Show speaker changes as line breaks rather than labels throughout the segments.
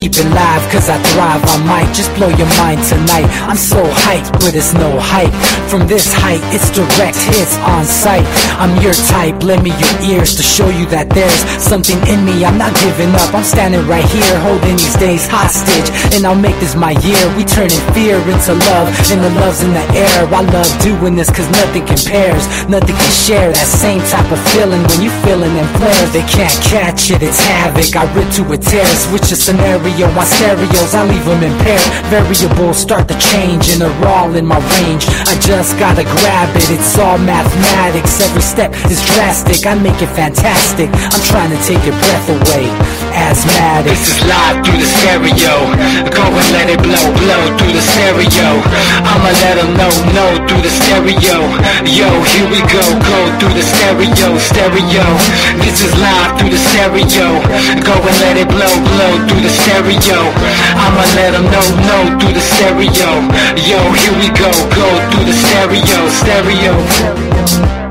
keep it live, cause I thrive. I might just blow your mind tonight. I'm so hyped, but it's no hype. From this height, it's direct hits on sight. I'm your type, lend me your ears to show you that there's something in me. I'm not giving up, I'm standing right here, holding these days hostage. And I'll make this my year. We turning fear into love, and the love's in the air. I love doing this cause nothing compares. Nothing can share that same type of feeling when you feeling in flares. They can't catch it, it's havoc. I rip to a tear, switch a scenario on stereos, I leave them impaired. Variables start to change and they're all in my range. I just gotta grab it, it's all mathematics. Every step is drastic, I make it fantastic. I'm trying to take your breath away. Asthmatic.
This is live through the stereo. Go and let it blow, blow through the stereo. I'ma let them know through the stereo. Yo, here we go through the stereo, stereo. This is live through the stereo. Go and let it blow, blow through the stereo. I'ma let them know through the stereo. Yo, here we go through the stereo, stereo.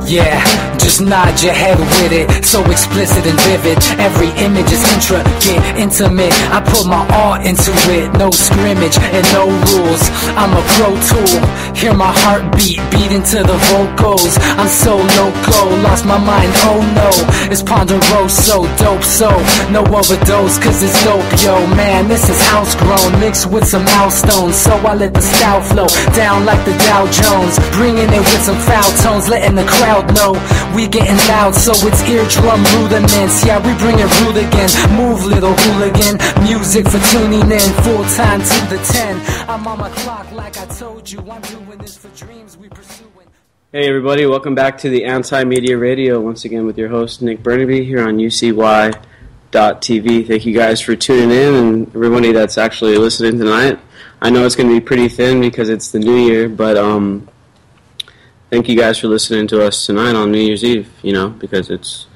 Yeah, just nod your head with it. So explicit and vivid. Every image is intricate, intimate. I put my all into it. No scrimmage and no rules. I'm a pro tool. Hear my heartbeat, beat into the vocals. I'm so loco, lost my mind, oh no. It's Ponderoso, dope, so no overdose, cause it's dope, yo. Man, this is house grown, mixed with some milestones. So I let the style flow down like the Dow Jones. Bringing it with some foul tones, letting the crowd know we getting loud, so it's eardrum rudiments. Yeah, we bring it rude again. Move, little hooligan. Music for tuning in, full time to the 10. I'm on my clock like I told you. I'm doing this for dreams we pursuing.
Hey everybody, welcome back to the Anti-Media Radio, once again with your host Nick Burnaby here on UCY.TV. Thank you guys for tuning in, and everybody that's actually listening tonight. I know it's going to be pretty thin because it's the new year, but thank you guys for listening to us tonight on New Year's Eve, because it's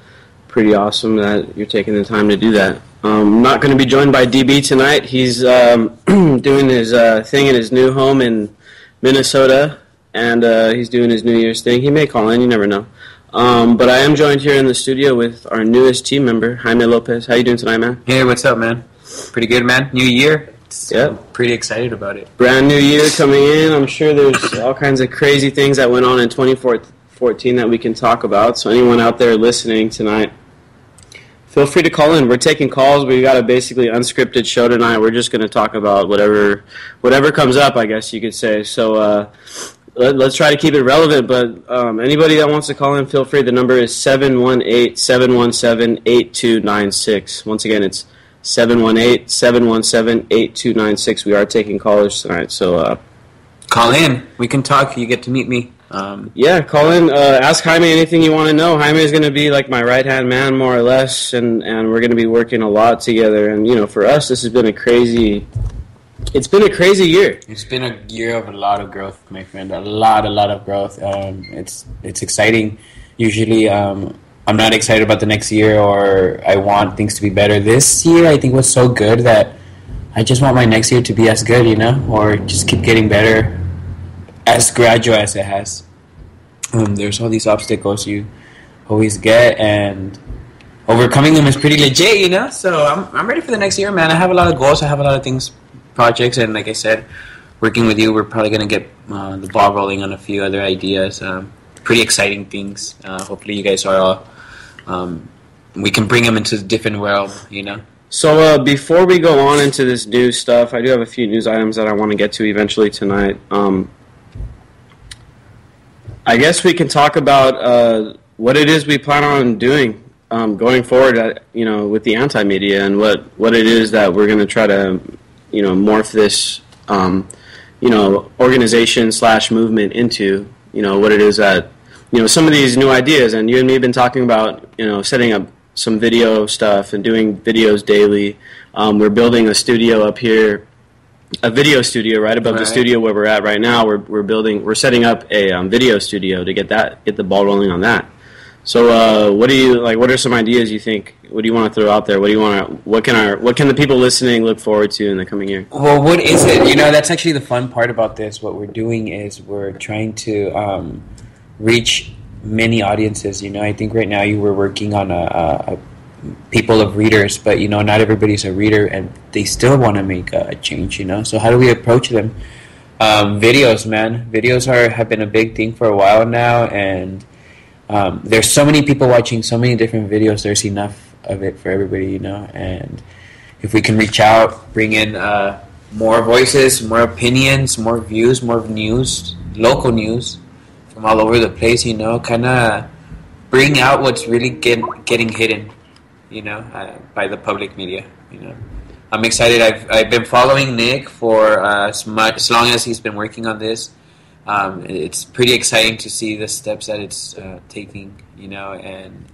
pretty awesome that you're taking the time to do that. I'm not going to be joined by DB tonight. He's doing his thing in his new home in Minnesota, and he's doing his New Year's thing. He may call in, you never know. But I am joined here in the studio with our newest team member, Jaime Lopez. How you doing tonight, man?
Hey, what's up, man? Pretty good, man. New year.
Yep.
I'm pretty excited about it.
Brand new year coming in. I'm sure there's all kinds of crazy things that went on in 2014 that we can talk about. So anyone out there listening tonight, feel free to call in. We're taking calls. We've got a basically unscripted show tonight. We're just going to talk about whatever comes up, I guess you could say. So let's try to keep it relevant. But anybody that wants to call in, feel free. The number is 718-717-8296. Once again, it's 718-717-8296. We are taking callers tonight, so
call in. We can talk. You get to meet me.
Yeah, call in. Ask Jaime anything you want to know. Jaime is going to be like my right-hand man, more or less, and we're going to be working a lot together. And, for us, this has been a crazy... It's been a crazy year.
It's been a year of a lot of growth, my friend. A lot of growth. It's exciting. Usually... I'm not excited about the next year, or I want things to be better. This year, I think, was so good that I just want my next year to be as good, or just keep getting better, as gradual as it has. There's all these obstacles you always get, and overcoming them is pretty legit, So I'm ready for the next year, man. I have a lot of goals. I have a lot of things, projects, and like I said, working with you, we're probably going to get the ball rolling on a few other ideas. Pretty exciting things. Hopefully you guys are all... we can bring them into a different world,
So before we go on into this news stuff, I do have a few news items that I want to get to eventually tonight. I guess we can talk about what it is we plan on doing going forward, with the anti-media, and what it is that we're going to try to, morph this, organization/movement into. What it is that, some of these new ideas, and you and me have been talking about, setting up some video stuff and doing videos daily. We're building a studio up here, a video studio right above the studio where we're at right now. We're setting up a video studio to get the ball rolling on that. So what are some ideas you think? What do you want to throw out there? What can the people listening look forward to in the coming year?
Well, what is it? That's actually the fun part about this. What we're doing is we're trying to reach many audiences. I think right now you were working on a people of readers, but not everybody's a reader, and they still want to make a change. So how do we approach them? Videos, man. Videos have been a big thing for a while now, and there's so many people watching so many different videos. There's enough of it for everybody, and if we can reach out, bring in more voices, more opinions, more views, more news, local news from all over the place, kind of bring out what's really getting hidden, by the public media. I'm excited. I've been following Nick for as long as he's been working on this. It's pretty exciting to see the steps that it's taking, and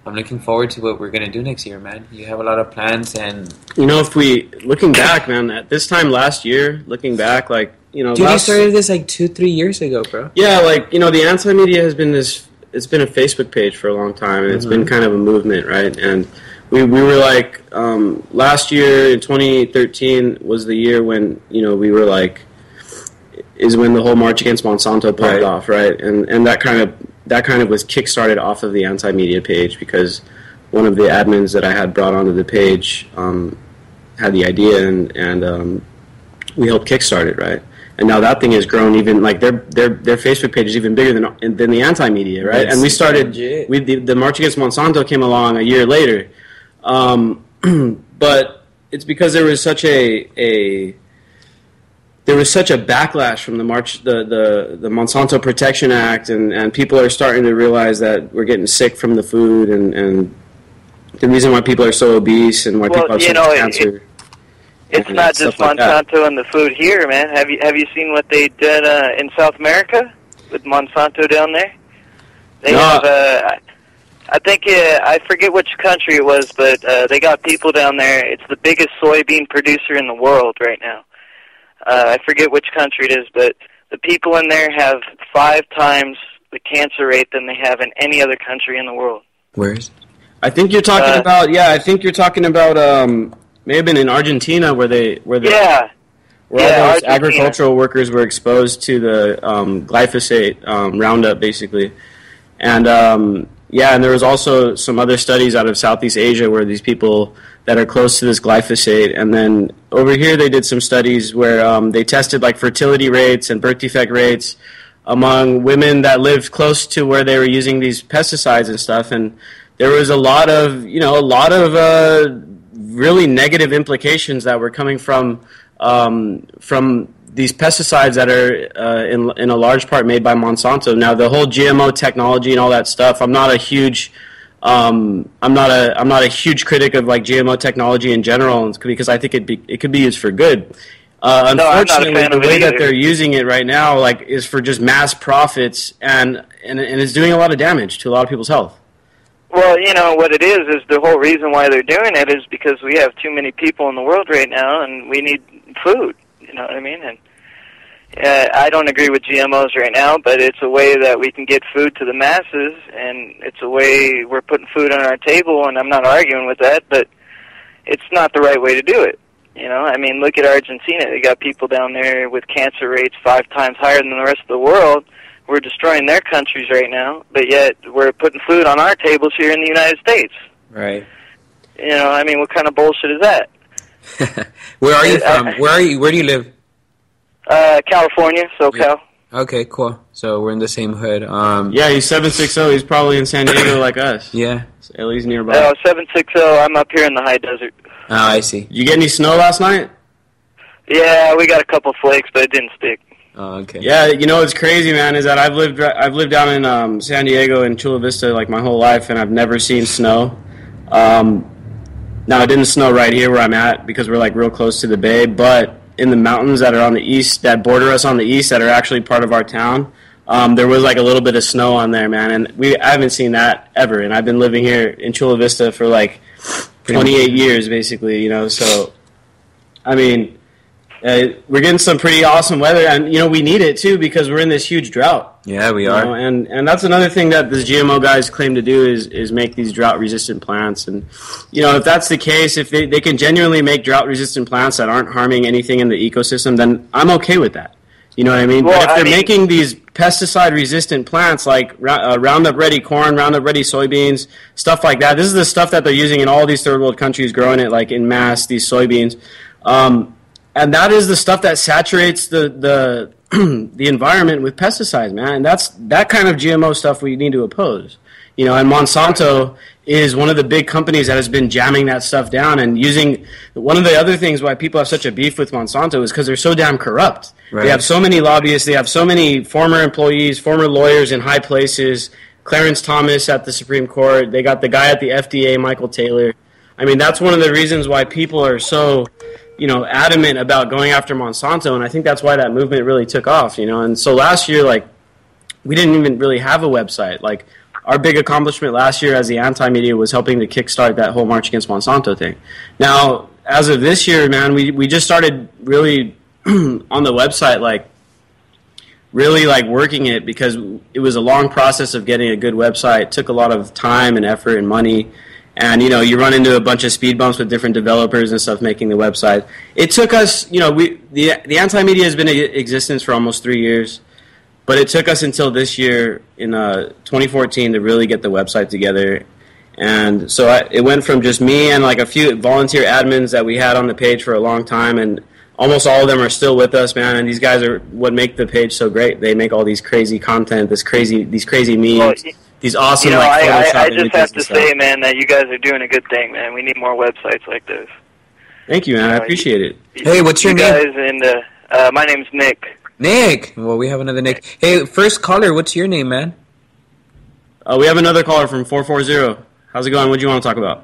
I'm looking forward to what we're going to do next year, man. You have a lot of plans, and...
if we... Looking back, man, at this time last year, looking back, like,
Dude, you started this like 2-3 years ago, bro.
Yeah, like, the Anti-Media has been it's been a Facebook page for a long time, and it's been kind of a movement, right? And we were like, last year, in 2013, was the year when, we were like, is when the whole March Against Monsanto popped off, right? And that kind of was kickstarted off of the Anti-Media page, because one of the admins that I had brought onto the page had the idea, and we helped kickstart it, right? And now that thing has grown even, like, their Facebook page is even bigger than the Anti-Media, right?
That's
and we started,
legit.
the March Against Monsanto came along a year later. But it's because there was such a backlash from the Monsanto Protection Act, and people are starting to realize that we're getting sick from the food, and the reason why people are so obese and why people have so much cancer.
It's not just Monsanto and the food here, man. Have you seen what they did in South America with Monsanto down there? They have, I think, I forget which country it was, but they got people down there. It's the biggest soybean producer in the world right now. I forget which country it is, but the people in there have 5 times the cancer rate than they have in any other country in the world.
Where is it?
I think you're talking about, may have been in Argentina where all those agricultural workers were exposed to the glyphosate Roundup, basically. And and there was also some other studies out of Southeast Asia where these people that are close to this glyphosate, and then over here they did some studies where they tested like fertility rates and birth defect rates among women that lived close to where they were using these pesticides and stuff, and there was a lot of really negative implications that were coming from these pesticides that are in a large part made by Monsanto. Now, the whole GMO technology and all that stuff, I'm not a huge critic of like GMO technology in general, because I think it could be used for good. Unfortunately, the way that they're using it right now, like, is for just mass profits, and it's doing a lot of damage to a lot of people's health.
Well, what it is the whole reason why they're doing it is because we have too many people in the world right now, and we need food. You know what I mean? And I don't agree with GMOs right now, but it's a way that we can get food to the masses, and it's a way we're putting food on our table, and I'm not arguing with that, but it's not the right way to do it. I mean, look at Argentina. They got people down there with cancer rates 5 times higher than the rest of the world. We're destroying their countries right now, but yet we're putting food on our tables here in the United States.
Right.
I mean, what kind of bullshit is that?
Where are you from? Where do you live?
California, SoCal.
Yeah. Okay, cool. So we're in the same hood.
Yeah, he's 760. He's probably in San Diego like us.
Yeah.
So at least nearby.
760. I'm up here in the high desert.
Oh, I see.
You get any snow last night?
Yeah, we got a couple flakes, but it didn't stick.
Oh, okay.
Yeah, what's crazy, man, is that I've lived down in San Diego and Chula Vista like my whole life, and I've never seen snow. Now, it didn't snow right here where I'm at because we're like real close to the bay, but in the mountains that are on the east, that border us on the east, that are actually part of our town, there was like a little bit of snow on there, man, and I haven't seen that ever, and I've been living here in Chula Vista for like 28 years, basically, so, I mean, we're getting some pretty awesome weather, and we need it too because we're in this huge drought.
Yeah, we are.
And that's another thing that these GMO guys claim to do is make these drought-resistant plants. And if that's the case, if they can genuinely make drought-resistant plants that aren't harming anything in the ecosystem, then I'm okay with that. You know what I mean?
Well,
but if they're making these pesticide-resistant plants like Roundup-Ready corn, Roundup-Ready soybeans, stuff like that, this is the stuff that they're using in all these third-world countries, growing it like in mass, these soybeans. And that is the stuff that saturates the the environment with pesticides, man. And that's that kind of GMO stuff we need to oppose. You know, and Monsanto is one of the big companies that has been jamming that stuff down and using. One of the other things why people have such a beef with Monsanto is because they're so damn corrupt. Right. They have so many lobbyists. They have so many former employees, former lawyers in high places. Clarence Thomas at the Supreme Court. They got the guy at the FDA, Michael Taylor. I mean, that's one of the reasons why people are so, you know, adamant about going after Monsanto, and I think that's why that movement really took off, you know. And so last year, like, we didn't even really have a website. Like, our big accomplishment last year as the anti-media was helping to kickstart that whole March Against Monsanto thing. Now, as of this year, man, we just started really on the website, like, really, like, working it because it was a long process of getting a good website. It took a lot of time and effort and money. And, you know, you run into a bunch of speed bumps with different developers and stuff making the website. It took us, you know, the anti-media has been in existence for almost 3 years. But it took us until this year in 2014 to really get the website together. And so it went from just me and like a few volunteer admins that we had on the page for a long time. And almost all of them are still with us, man. And these guys are what make the page so great. They make all these crazy content, these crazy memes. Well, these awesome,
you know,
like,
I just have to say, man, that you guys are doing a good thing, man. We need more websites like this.
Thank you, man. I appreciate it.
Hey, what's your name?
Guys, and my name's Nick.
Nick. Well, we have another Nick. Hey, first caller, what's your name, man?
We have another caller from 440. How's it going? What do you want to talk about?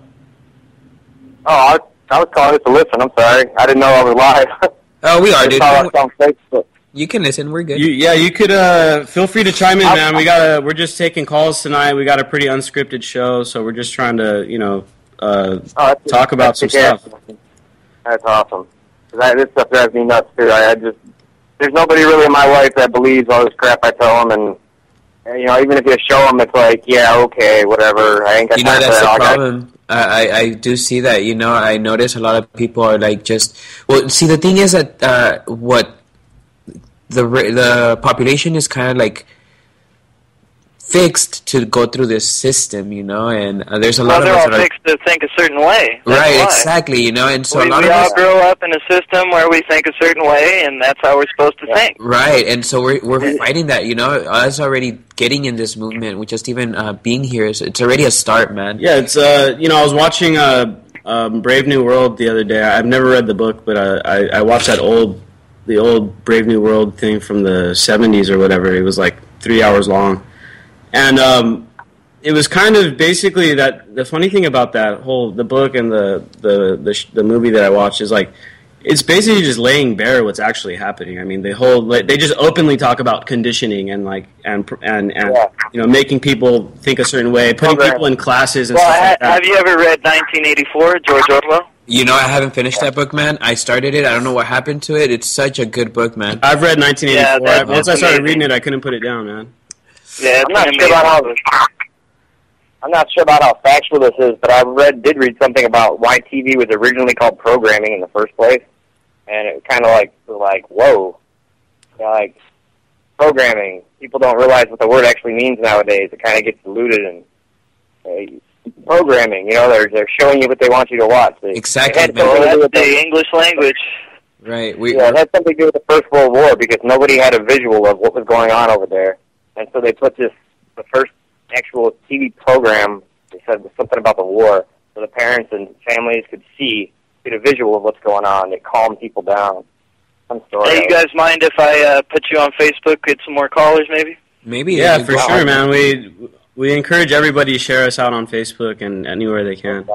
Oh, I was calling just to listen. I'm sorry. I didn't know I was live.
Oh, we are, dude.
On Facebook.
You can listen. We're good.
You could feel free to chime in, man. We're just taking calls tonight. We got a pretty unscripted show, so we're just trying to, you know, talk about some stuff.
That's awesome. This stuff drives me nuts too. There's nobody really in my life that believes all this crap I tell them, and you know, even if you show them, it's like, yeah, okay, whatever. I ain't got time for that.
That's the problem. I do see that. You know, I notice a lot of people are like just. Well, see, the thing is that what. The population is kind of like fixed to go through this system, you know, and there's a lot of us
they're all fixed to think a certain way.
That's right, why. Exactly, you know, and so a lot of us
all grow up in a system where we think a certain way, and that's how we're supposed to think.
Right, and so we're fighting that, you know. Us already getting in this movement, with just even being here, it's already a start, man.
Yeah, it's you know, I was watching Brave New World the other day. I've never read the book, but I watched the old Brave New World thing from the 70s or whatever. It was like 3 hours long. And it was kind of basically that the funny thing about the book and the movie that I watched is like, it's basically just laying bare what's actually happening. I mean, they just openly talk about conditioning and like, and you know, making people think a certain way, putting people in classes and stuff like that.
Have you ever read 1984, George Orwell?
You know, I haven't finished that book, man. I started it. I don't know what happened to it. It's such a good book, man.
I've read 1984. Yeah, once I started reading it, I couldn't put it down, man.
Yeah,
I'm not sure about how factual this is, but I did read something about why TV was originally called programming in the first place, and it kind of like whoa, you know, like programming. People don't realize what the word actually means nowadays. It kind of gets diluted and. Programming, you know, they're showing you what they want you to watch.
Exactly.
That's the English language.
Right.
It had something to do with the First World War because nobody had a visual of what was going on over there. And so they put the first actual TV program, they said was something about the war, so the parents and families could get a visual of what's going on. It calmed people down. Some story.
Hey, you guys mind if I put you on Facebook, get some more callers maybe?
Maybe.
Yeah, for sure, man. We encourage everybody to share us out on Facebook and anywhere they can.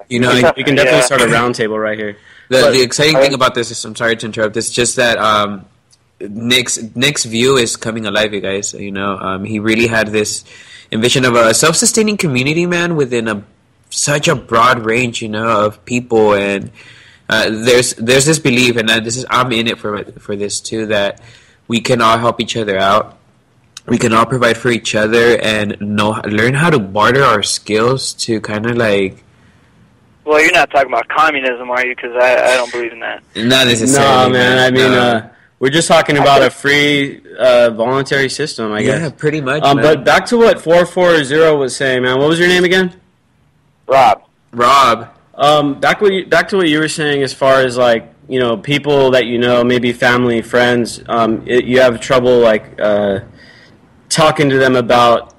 You know,
we can definitely start a roundtable right here.
The exciting thing about this is, I'm sorry to interrupt, it's just that Nick's view is coming alive, you guys. You know, he really had this envision of a self-sustaining community, man, within such a broad range, you know, of people, and there's this belief, and I'm in it for this too, that we can all help each other out. We can all provide for each other and learn how to barter our skills to kind of like...
Well, you're not talking about communism, are you? Because I don't believe in that.
Not necessarily.
No, man. I mean, We're just talking about a free, voluntary system, I guess.
Yeah, pretty much.
But back to what 440 was saying, man. What was your name again?
Rob.
Back to what you were saying, as far as like, you know, people that you know, maybe family, friends. You have trouble like talking to them about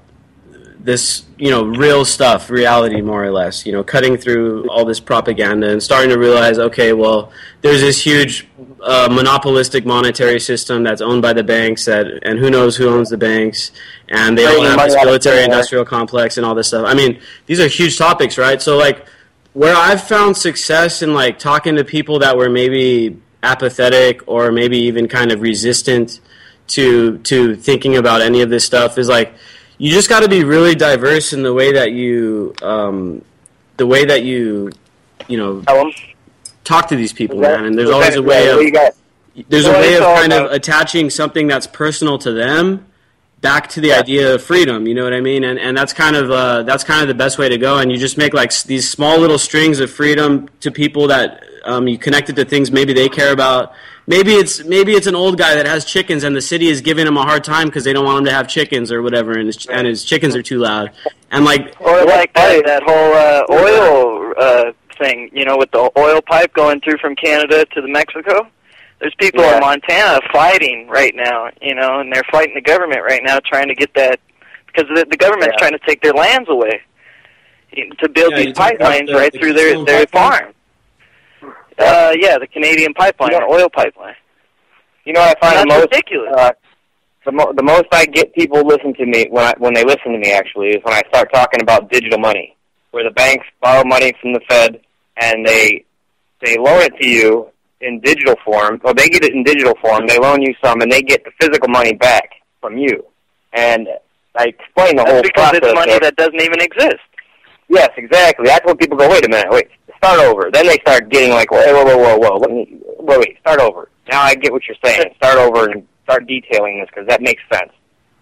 this, you know, real stuff, reality, more or less. You know, cutting through all this propaganda and starting to realize, okay, well, there's this huge monopolistic monetary system that's owned by the banks, and who knows who owns the banks, and they all have this military-industrial complex and all this stuff. I mean, these are huge topics, right? So, like, where I've found success in, like, talking to people that were maybe apathetic or maybe even kind of resistant to thinking about any of this stuff is, like, you just got to be really diverse in the way that you, you know, talk to these people, man. And there's always a way of kind of attaching something that's personal to them back to the idea of freedom. You know what I mean? And that's kind of the best way to go. And you just make like these small little strings of freedom to people that you connected to things maybe they care about. Maybe it's an old guy that has chickens and the city is giving him a hard time because they don't want him to have chickens or whatever, and his chickens are too loud. And like,
or like that whole oil thing, you know, with the oil pipe going through from Canada to the Mexico. There's people in Montana fighting right now, you know, and they're fighting the government right now, trying to get that, because the government's trying to take their lands away to build these pipelines right through their farm. The Canadian pipeline, oil pipeline.
You know what I find
that's ridiculous.
The most I get people listen to me when they listen to me actually is when I start talking about digital money, where the banks borrow money from the Fed and they loan it to you in digital form. Well, they get it in digital form. They loan you some, and they get the physical money back from you. And I explain the whole process.
Because it's money that doesn't even exist.
Yes, exactly. That's when people go, wait a minute, start over. Then they start getting like, whoa, wait, start over. Now I get what you're saying. Start over and start detailing this because that makes sense.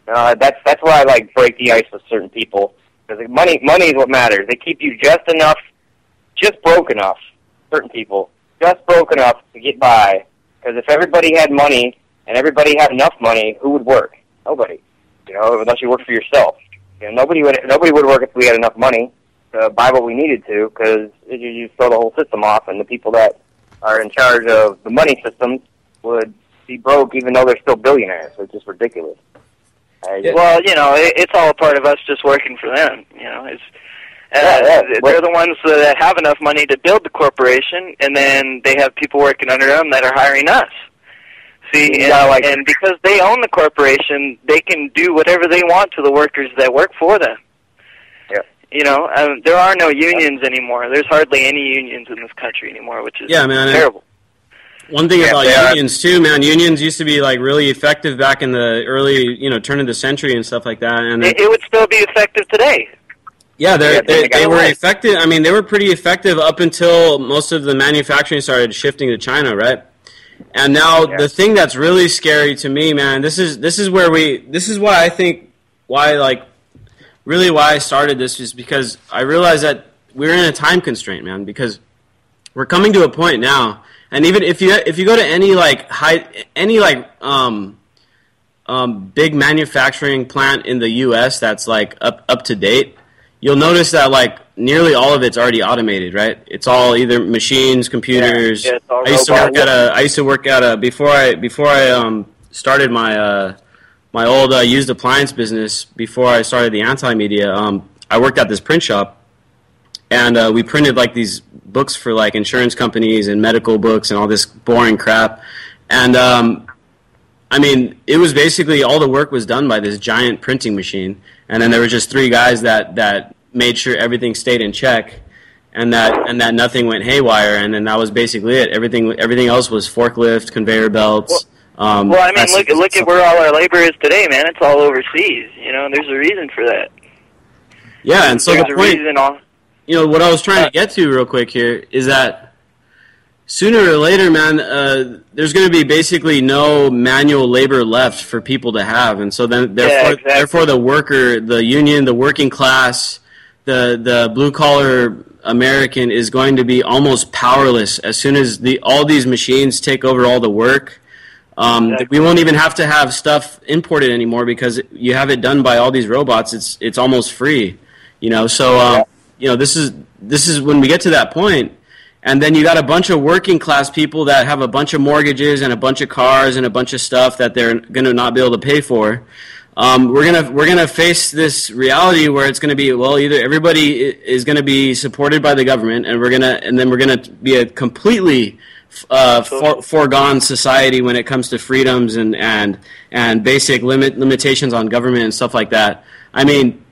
That's why I like break the ice with certain people, because money is what matters. They keep you just broke enough. Certain people just broke enough to get by. Because if everybody had money and everybody had enough money, who would work? Nobody. You know, unless you work for yourself. You know, nobody would work if we had enough money to buy what we needed to, because you throw the whole system off, and the people that are in charge of the money systems would be broke even though they're still billionaires. It's just ridiculous.
Well, you know, it's all a part of us just working for them. You know, they're the ones that have enough money to build the corporation, and then they have people working under them that are hiring us. See, and because they own the corporation, they can do whatever they want to the workers that work for them.
Yeah.
You know, there are no unions anymore. There's hardly any unions in this country anymore, which is terrible.
One thing about unions too, man. Unions used to be like really effective back in the early, turn of the century and stuff like that. And
it would still be effective today.
Yeah, they were effective. I mean, they were pretty effective up until most of the manufacturing started shifting to China, right? And now the thing that's really scary to me, man, this is why I think why I started this is because I realized that we're in a time constraint, man, because we're coming to a point now. And even if you go to any big manufacturing plant in the U.S. that's like up to date, you'll notice that like nearly all of it's already automated, right? It's all either machines, computers.
Yeah,
I used to work at a before I started my my old used appliance business. Before I started the Anti-Media, I worked at this print shop, and we printed like these books for like insurance companies and medical books and all this boring crap. And I mean, it was basically all the work was done by this giant printing machine, and then there were just three guys that made sure everything stayed in check, and that nothing went haywire, and then that was basically it. Everything else was forklift, conveyor belts.
Well, I mean, look at where all our labor is today, man. It's all overseas. You know, there's a reason for that.
Yeah, and so the point, what I was trying to get to real quick here is that sooner or later, man, there's going to be basically no manual labor left for people to have, and so then therefore the worker, the union, the working class, the blue collar American is going to be almost powerless as soon as all these machines take over all the work. We won't even have to have stuff imported anymore because you have it done by all these robots. It's almost free, you know. So this is when we get to that point, and then you got a bunch of working class people that have a bunch of mortgages and a bunch of cars and a bunch of stuff that they're going to not be able to pay for. We're gonna face this reality where it's going to be, well, either everybody is going to be supported by the government, and then we're gonna be a completely foregone society when it comes to freedoms and basic limitations on government and stuff like that. I mean,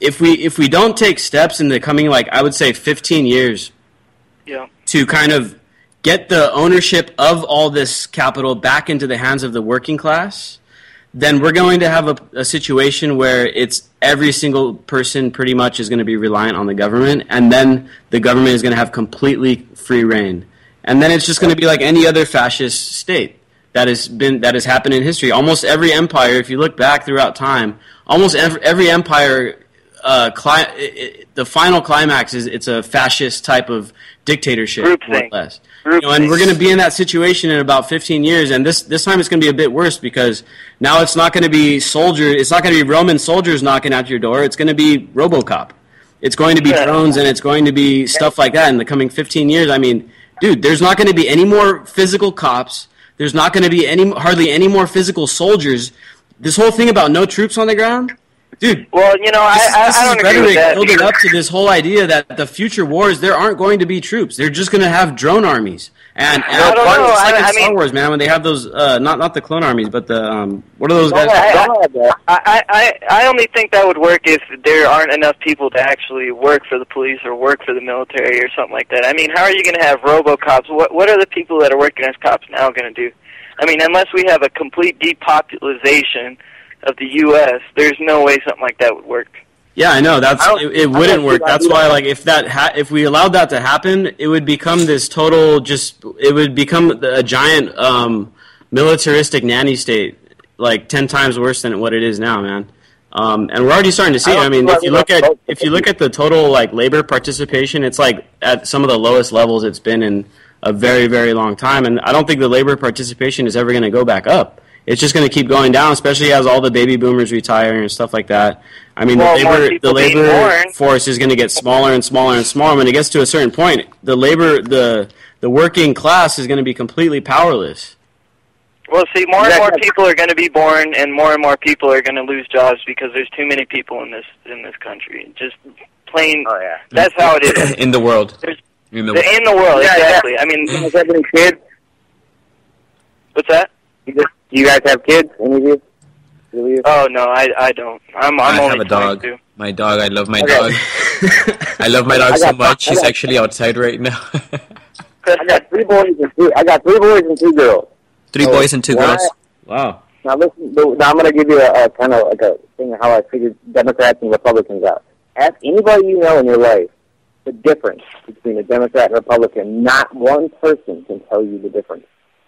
if we don't take steps in the coming, like, I would say 15 years, to kind of get the ownership of all this capital back into the hands of the working class, then we're going to have a situation where it's every single person pretty much is going to be reliant on the government, and then the government is going to have completely free reign. And then it's just going to be like any other fascist state that has happened in history. Almost every empire, if you look back throughout time, almost every empire, the final climax is it's a fascist type of dictatorship, more or less. And we're going to be in that situation in about 15 years, and this time it's going to be a bit worse because now it's not going to be it's not going to be Roman soldiers knocking at your door. It's going to be RoboCop. It's going to be drones, and it's going to be stuff like that in the coming 15 years. I mean, dude, there's not going to be any more physical cops. There's not going to be hardly any more physical soldiers. This whole thing about no troops on the ground, dude.
Well, I don't agree with that.
Building up to this whole idea that the future wars, there aren't going to be troops. They're just going to have drone armies. And
I don't know.
It's like in Star Wars, man, when they have those, not the clone armies, but the, what are those guys?
I only think that would work if there aren't enough people to actually work for the police or work for the military or something like that. I mean, how are you going to have RoboCops? What are the people that are working as cops now going to do? I mean, unless we have a complete depopulation of the U.S., there's no way something like that would work.
Yeah, I know. It wouldn't work. That's why, like, if we allowed that to happen, it would become this total it would become a giant militaristic nanny state, like 10 times worse than what it is now, man. And we're already starting to see it. I mean, if you look at the total, like, labor participation, it's like at some of the lowest levels it's been in a very, very long time, and I don't think the labor participation is ever going to go back up. It's just going to keep going down, especially as all the baby boomers retire and stuff like that. I mean, the labor force is going to get smaller and smaller and smaller. When it gets to a certain point, the working class is going to be completely powerless.
Well, see, more and more people are going to be born, and more people are going to lose jobs because there's too many people in this country. Just plain. Oh yeah. That's how it is
in the world.
In the world, exactly. I mean,
do you guys have any kids?
What's that?
Do you guys have kids? Any of you?
Oh no, I don't. I only
have a dog.
22.
My dog. I love my dog. I love my dog so much. She's actually outside right now.
I got three boys and two girls.
3 boys and 2 girls.
Wow.
Now listen. Now I'm going to give you a kind of like a thing of how I figured Democrats and Republicans out. Ask anybody you know in your life the difference between a Democrat and Republican. Not one person can tell you the difference.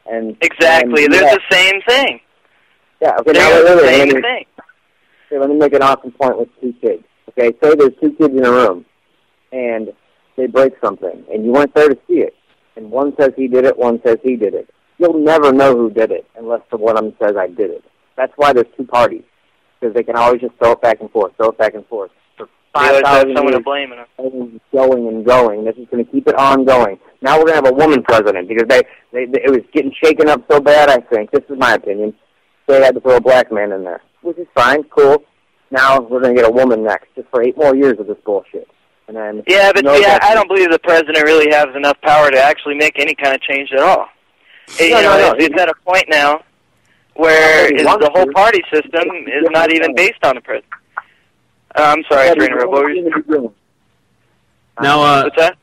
And
exactly, they're the same thing.
Yeah, okay,
they're the same thing.
Okay, let me make an awesome point with 2 kids. Okay, say there's 2 kids in a room, and they break something, and you weren't there to see it, and one says he did it, one says he did it. You'll never know who did it unless the one of them says I did it. That's why there's 2 parties, because they can always just throw it back and forth. For 5,000
someone
years,
to blame them.
going and going. This is going to keep it ongoing. Now we're going to have a woman president because it was getting shaken up so bad, I think. This is my opinion. They had to throw a black man in there, which is fine, cool. Now we're going to get a woman next, just for 8 more years of this bullshit. And then
I don't believe the president really has enough power to actually make any kind of change at all. It's at a point now where the whole party system is not even based on the president. I'm sorry to interrupt. What were you?
Now,
what's that?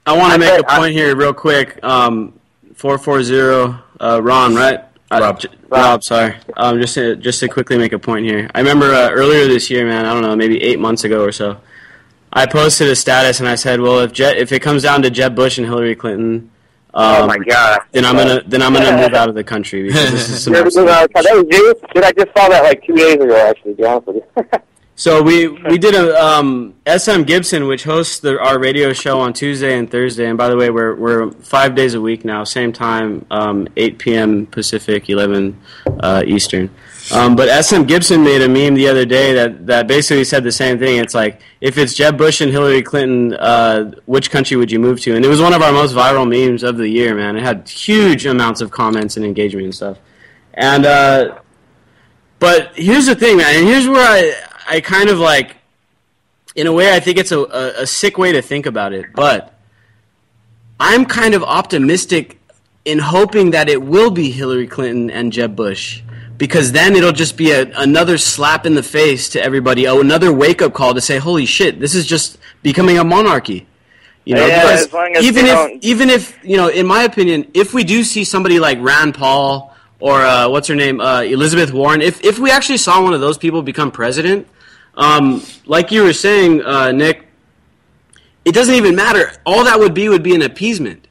I want to make a point here real quick. 440, Ron, right? Rob, sorry. Just to quickly make a point here. I remember earlier this year, man, I don't know, maybe 8 months ago or so, I posted a status and I said, well, if it comes down to Jeb Bush and Hillary Clinton,
oh my God!
Then I'm gonna move out of the country because this is some.
That was you? Dude, I just saw that like 2 days ago, actually. To be honest with you.
So we did a SM Gibson, which hosts our radio show on Tuesday and Thursday. And by the way, we're 5 days a week now, same time, 8 p.m. Pacific, 11 Eastern. But SM Gibson made a meme the other day that basically said the same thing. It's like, if it's Jeb Bush and Hillary Clinton, which country would you move to? And it was one of our most viral memes of the year, man. It had huge amounts of comments and engagement and stuff. And but here's the thing, man. And here's where I kind of like, in a way, I think it's a sick way to think about it. But I'm kind of optimistic in hoping that it will be Hillary Clinton and Jeb Bush. Because then it'll just be another slap in the face to everybody. Oh, another wake-up call to say, holy shit, this is just becoming a monarchy. You know,
yeah,
because
as long as
even if, you know, in my opinion, if we do see somebody like Rand Paul or, what's her name, Elizabeth Warren, if we actually saw one of those people become president, like you were saying, Nick, it doesn't even matter. All that would be an appeasement.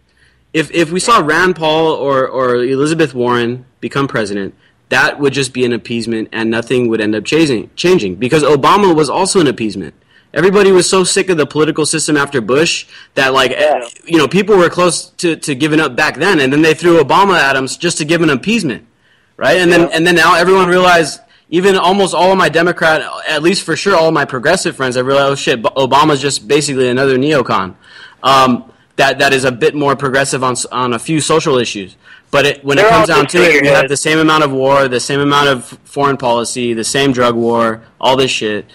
If we saw Rand Paul or Elizabeth Warren become president, that would just be an appeasement, and nothing would end up changing. Because Obama was also an appeasement. Everybody was so sick of the political system after Bush that, like, you know, people were close to giving up back then, and then they threw Obama at him just to give an appeasement, right? And then now everyone realized, even almost all of my Democrat, at least for sure all of my progressive friends, I realized, oh shit, Obama's just basically another neocon. That is a bit more progressive on a few social issues. But when it comes down to it, we have the same amount of war, the same amount of foreign policy, the same drug war, all this shit.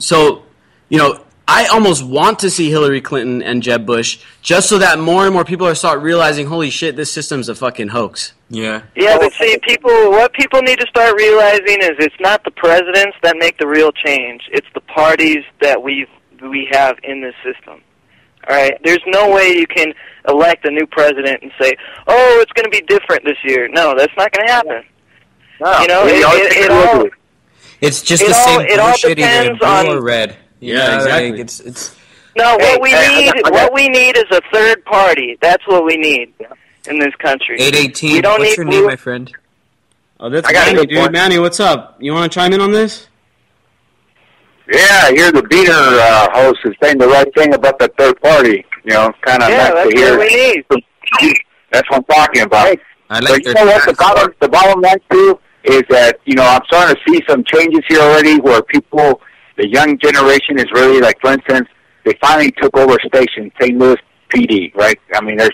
So, you know, I almost want to see Hillary Clinton and Jeb Bush just so that more and more people are start realizing, holy shit, this system's a fucking hox.
Yeah.
Yeah, but see, what people need to start realizing is it's not the presidents that make the real change. It's the parties that we have in this system. All right, there's no way you can elect a new president and say, "Oh, it's going to be different this year." No, that's not going to happen. No, you know,
it's just the same bullshit, either blue or red.
Yeah, exactly.
Like, it's
no. What we need is a third party. That's what we need in this country.
818.
We don't
What's
need
your name, my friend?
Oh, that's Manny, dude. Manny, what's up? You want to chime in on this?
Yeah, you're the beater host is saying the right thing about the third party. You know, kind of nice to hear.
What we need.
That's what I'm talking about.
I like
but you know what? The bottom line too is that, you know, I'm starting to see some changes here already where people, the young generation is really, like, for instance, they finally took over a station, St. Louis PD, right? I mean, they're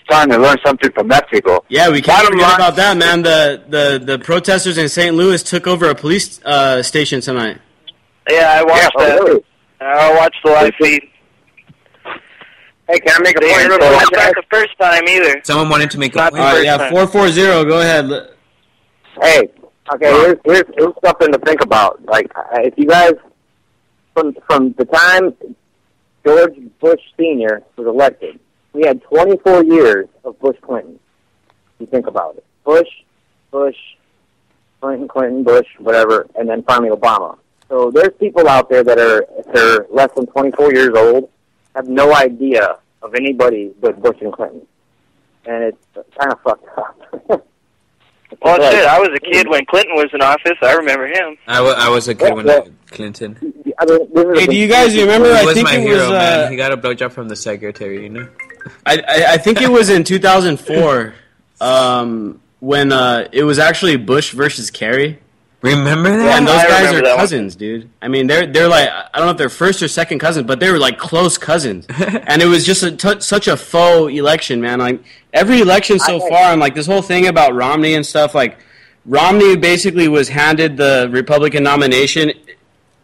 starting to learn something from Mexico.
Yeah, we can't forget about that, man. The protesters in St. Louis took over a police station tonight.
Yeah, I watched that. Really? I watched the live feed.
Hey, can I make a point?
It's not the first time either.
Someone wanted to make a point.
Yeah, 440. Go ahead.
Hey, okay. Here's something to think about. Like, if you guys, from the time George Bush Sr. was elected, we had 24 years of Bush Clinton. You think about it. Bush, Clinton, Bush, whatever, and then finally Obama. So there's people out there that they're less than 24 years old, have no idea of anybody but Bush and Clinton. And it's kind of fucked up.
Well, shit, I was a kid when Clinton was in office. I remember him.
I was a kid when Clinton.
Hey, do you guys remember?
He was my hero, man. He got a blowjob from the secretary, you know?
I think it was in 2004 when it was actually Bush versus Kerry.
Remember that?
Yeah, and those guys are cousins, dude. I mean, they're like, I don't know if they're first or second cousins, but they were like close cousins. And it was just such a faux election, man. Like every election so far, and like this whole thing about Romney and stuff, like Romney basically was handed the Republican nomination,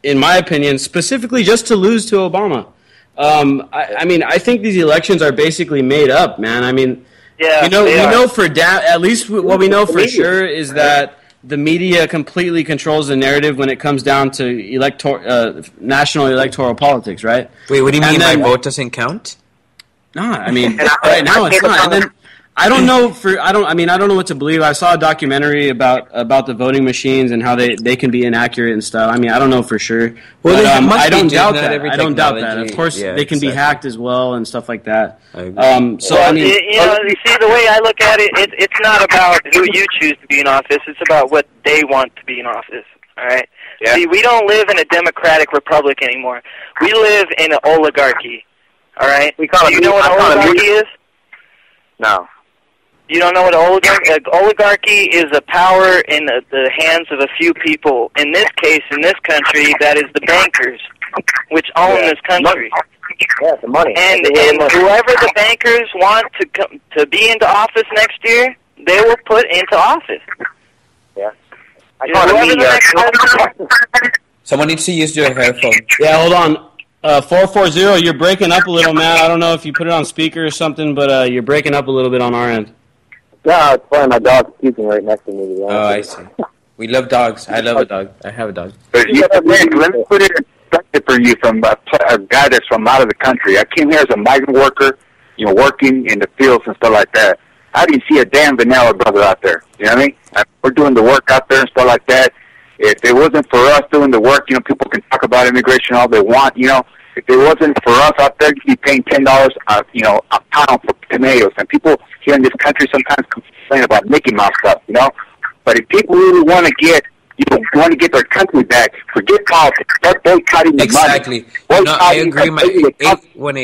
in my opinion, specifically just to lose to Obama. I mean, I think these elections are basically made up, man. I mean,
yeah,
we know for at least what we know for sure is that the media completely controls the narrative when it comes down to national electoral politics, right?
Wait, what do you mean my vote doesn't count?
No, I mean right now it's not. And then I don't know what to believe. I saw a documentary about the voting machines and how they can be inaccurate and stuff. I mean, I don't know for sure. Well, but, I don't doubt that. I don't doubt that. Of course, they can be hacked as well and stuff like that.
So I mean, you see, the way I look at it, it's not about who you choose to be in office. It's about what they want to be in office. All right. Yeah. See, we don't live in a democratic republic anymore. We live in an oligarchy. All right? Do you know what an oligarchy is?
No.
You don't know what an oligarchy is? A power in the hands of a few people. In this case, in this country, that is the bankers, which own this country.
Yeah, the money.
And whoever the bankers want to be into office next year, they will put into office.
Yeah.
Someone needs to use your headphone.
Yeah, hold on. 440, you're breaking up a little, man. I don't know if you put it on speaker or something, but you're breaking up a little bit on our end.
Yeah, it's fine. My dog's puking right next to me.
Oh, I see. We love dogs. I love a dog. I have a dog.
But let me put it in perspective for you from a guy that's from out of the country. I came here as a migrant worker, working in the fields and stuff like that. I didn't see a damn vanilla brother out there. You know what I mean? We're doing the work out there and stuff like that. If it wasn't for us doing the work, people can talk about immigration all they want, If it wasn't for us out there, you'd be paying $10, a pound for tomatoes. And people here in this country sometimes complain about Mickey Mouse stuff, But if people really want to get, their country back, forget politics. Start boycotting the money.
No, I agree.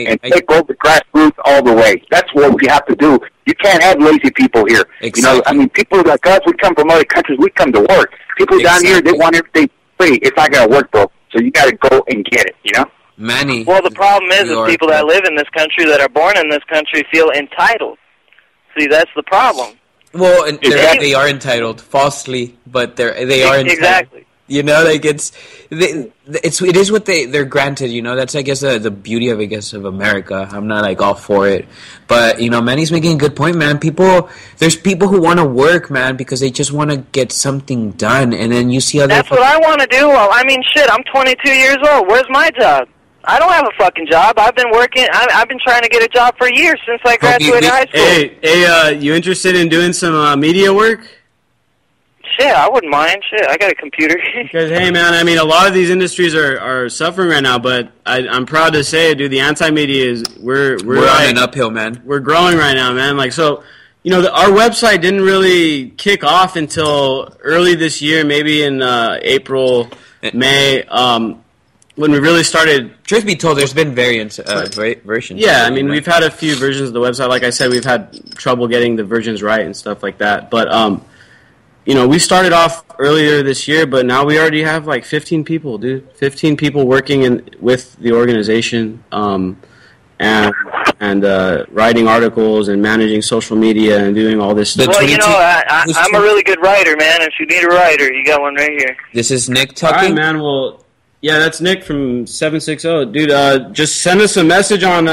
And take over grassroots all the way. That's what we have to do. You can't have lazy people here.
Exactly.
People like us, we come from other countries, we come to work. People down here, they want everything free. It's not going to work, bro. So you got to go and get it,
Manny.
Well, the problem is people that live in this country, that are born in this country, feel entitled. See, that's the problem.
Well, and they are entitled falsely, but they are entitled.
Exactly.
It is what they're granted. That's I guess the beauty of of America. I'm not all for it, but Manny's making a good point, man. There's people who want to work, man, because they just want to get something done, and then you see other.
That's what I want to do. Well, shit. I'm 22 years old. Where's my job? I don't have a fucking job. I've been working. I've been trying to get a job for years since I graduated high school.
Hey, you interested in doing some media work?
Shit, I wouldn't mind. Shit, I got a computer.
Because, hey, man, a lot of these industries are suffering right now, but I'm proud to say, dude, the anti-media is, we're
on an uphill, man.
We're growing right now, man. Our website didn't really kick off until early this year, maybe in April, May, when we really started.
Truth be told, there's been variants, versions.
Yeah, we've had a few versions of the website. Like I said, we've had trouble getting the versions right and stuff like that. But, we started off earlier this year, but now we already have 15 people, dude. 15 people working with the organization, and writing articles and managing social media and doing all this stuff.
Well, I'm a really good writer, man. If you need a writer, you got one right here.
This is Nick talking.
All right, man. Well, yeah, that's Nick from 760. Dude, just send us a message on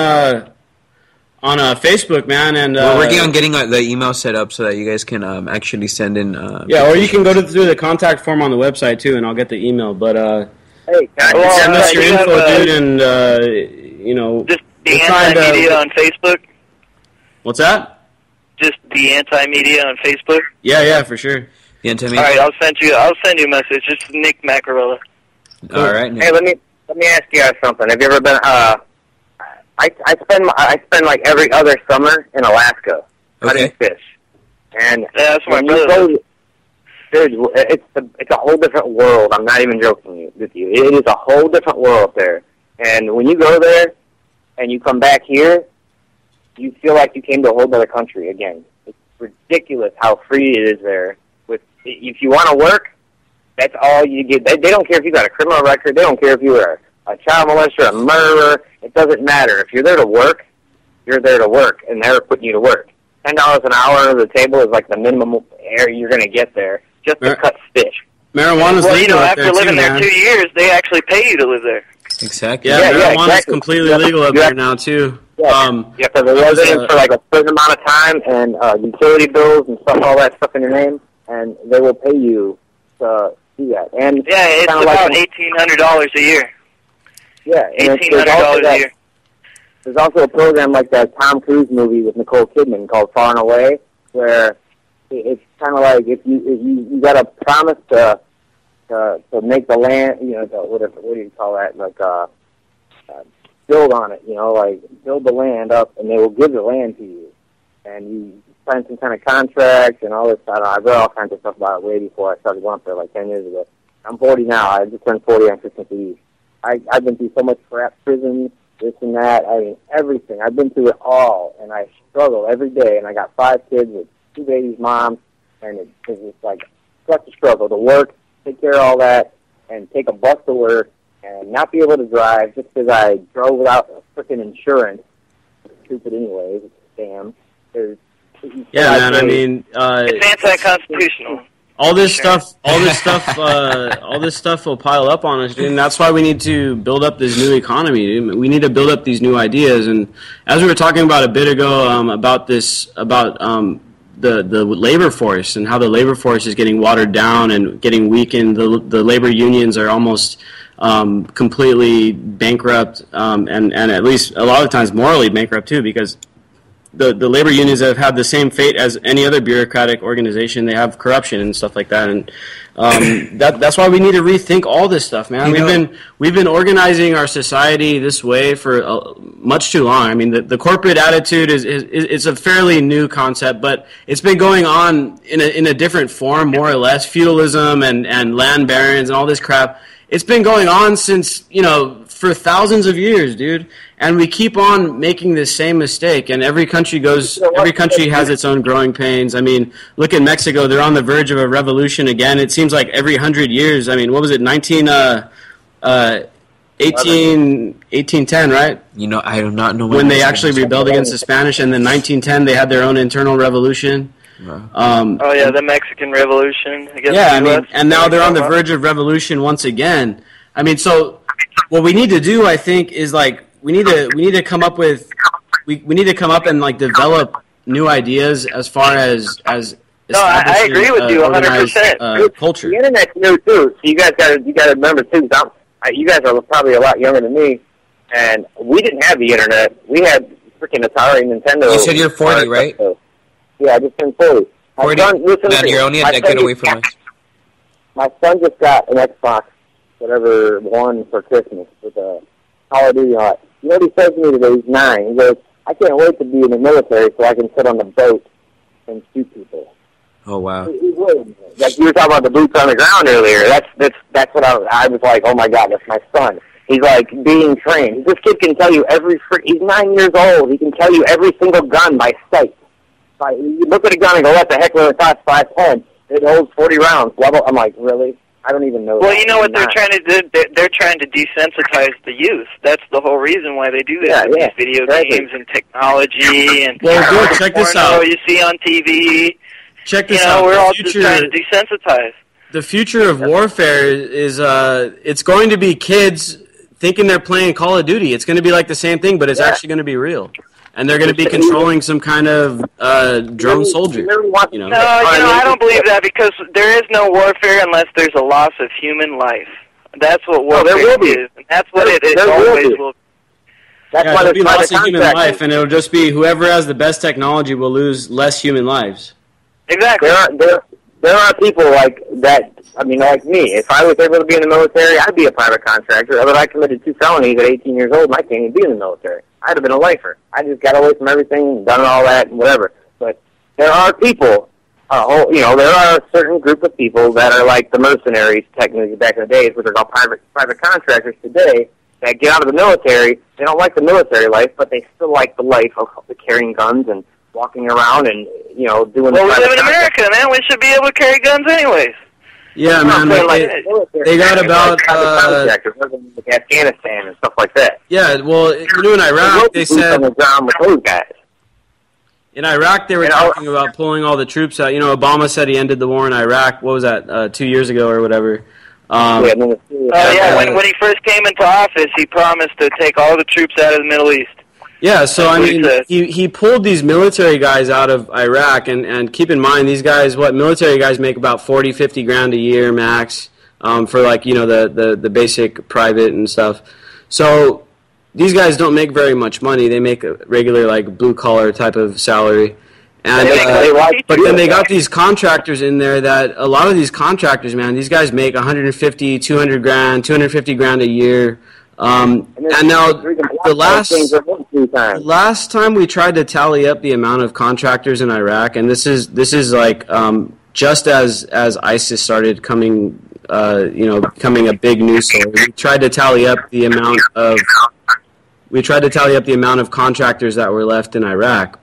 Facebook, man, and
we're working on getting the email set up so that you guys can actually send in.
Or you can go through the contact form on the website too, and I'll get the email. But
hey,
send us your info, dude, and
just the anti-media on Facebook.
What's that?
Just the anti-media on Facebook.
Yeah, for sure.
The anti-media.
All right, I'll send you a message. It's Nick Macarella.
Cool. All right. Nick.
Hey, let me ask you guys something. Have you ever been? I spend every other summer in Alaska cutting fish, and
that's my brother.
Dude, it's a whole different world. I'm not even joking with you. It is a whole different world there. And when you go there and you come back here, you feel like you came to a whole other country again. It's ridiculous how free it is there. If you want to work, that's all you get. They don't care if you got a criminal record. They don't care if you were a child molester, a murderer. It doesn't matter. If you're there to work, you're there to work, and they're putting you to work. $10 an hour under the table is the minimum area you're going to get there just to cut fish.
Marijuana's legal up there,
after living
too,
there 2 years, they actually pay you to live there.
Exactly.
Yeah, marijuana's completely legal up there now, too.
Yeah, you have to be resident for a certain amount of time, and utility bills and all that stuff in your name, and they will pay you to do that. And
it's about $1,800 a year.
Yeah,
$1,800 a year.
There's also a program like that Tom Cruise movie with Nicole Kidman called Far and Away, where it's kind of like if you got to promise to make the land, what do you call that? Build on it, build the land up, and they will give the land to you, and you sign some kind of contract and all this stuff. I read all kinds of stuff about it way before I started going up there 10 years ago. I'm 40 now. I just turned 40 on Christmas Eve. I've been through so much crap, prison, this and that. I mean, everything. I've been through it all, and I struggle every day. And I got 5 kids with 2 babies' moms, and it's just like such a struggle to work, take care of all that, and take a bus to work, and not be able to drive just because I drove without a freaking insurance. It's stupid anyways. It's a scam.
Yeah, man. I mean,
it's anti-constitutional.
All this stuff will pile up on us, dude, and that's why we need to build up this new economy, dude. We need to build up these new ideas, and as we were talking about a bit ago, about the labor force and how the labor force is getting watered down and getting weakened. The labor unions are almost completely bankrupt, and at least a lot of times morally bankrupt too, because the labor unions have had the same fate as any other bureaucratic organization. They have corruption and stuff like that, and that's why we need to rethink all this stuff, man. We've been organizing our society this way for much too long. I mean, the corporate attitude is a fairly new concept, but it's been going on in a different form, more or less. Feudalism and land barons and all this crap. It's been going on since, for thousands of years, dude. And we keep on making this same mistake, and every country has its own growing pains. I mean, look at Mexico. They're on the verge of a revolution again. It seems like every 100 years. I mean, what was it, 1810, right?
I do not know
when they actually rebelled against the Spanish, and then 1910 they had their own internal revolution.
The Mexican Revolution.
And now they're on the verge of revolution once again. I mean, so what we need to do, I think, is we need to come up with we need to come up and develop new ideas as far as
I agree with you 100%.
Culture.
The internet's new too, so you guys got to remember too. You guys are probably a lot younger than me, and we didn't have the internet. We had freaking Atari, Nintendo.
You said you're 40, right?
Yeah, I just turned 40.
40? Man, you're only a decade away from us.
My son just got an Xbox, whatever, one for Christmas with a Call of Duty on it. You know what he says to me today? He's 9. He goes, I can't wait to be in the military so I can sit on the boat and shoot people.
Oh, wow.
He would. Like you were talking about the boots on the ground earlier. That's what I was like, oh my God, that's my son. He's like being trained. This kid can tell you he's 9 years old. He can tell you every single gun by sight. You look at a gun and go, what the heck, when it costs 510? It holds 40 rounds. I'm like, really? I don't even know.
Well, you know what they're trying to do? They're trying to desensitize the youth. That's the whole reason why they do that. These video games and technology and
check this out.
You see on TV.
Check this out.
We're all just trying to desensitize.
The future of warfare is it's going to be kids thinking they're playing Call of Duty. It's going to be like the same thing, but it's actually going to be real. And they're going to be controlling some kind of drone soldier.
No, I don't believe that, because there is no warfare unless there's a loss of human life. That's what warfare is. And that's what it always will be.
That's why there'll be loss of human life, and it'll just be whoever has the best technology will lose less human lives.
Exactly.
There are people like that. I mean, like me. If I was able to be in the military, I'd be a private contractor. But I committed 2 felonies at 18 years old, and I can't even be in the military. I'd have been a lifer. I just got away from everything, done all that, and whatever. But there are people, there are a certain group of people that are like the mercenaries, technically, back in the days, which are called private contractors today, that get out of the military. They don't like the military life, but they still like the life of carrying guns and walking around and, doing...
Well, we live in America, man. We should be able to carry guns anyways.
Yeah, man. They got about...
Afghanistan and stuff like that.
Yeah, well, in Iraq, they said... In Iraq, they were talking about pulling all the troops out. Obama said he ended the war in Iraq. What was that, 2 years ago or whatever?
When he first came into office, he promised to take all the troops out of the Middle East.
Yeah, so I mean, he pulled these military guys out of Iraq, and keep in mind, these guys, military guys make about 40, 50 grand a year max, for the basic private and stuff. So these guys don't make very much money. They make a regular blue collar type of salary. And but then they got these contractors in there that a lot of these contractors, man, these guys make 150, 200 grand, 250 grand a year. And now the last time we tried to tally up the amount of contractors in Iraq, and this is just as ISIS started coming becoming a big news story. We tried to tally up the amount of contractors that were left in Iraq,